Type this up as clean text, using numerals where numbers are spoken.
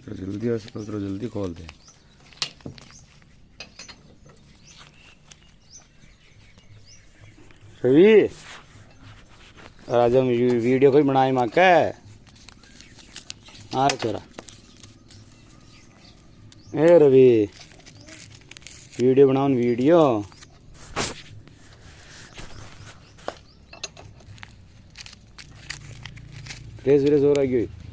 जितना जल्दी हो सके उतना जल्दी खोल दे। रवि आज हम वीडियो कोई बनाए माँ का आ रहा चोरा ए रवि वीडियो बनाओ वीडियो रेस हो रहा है।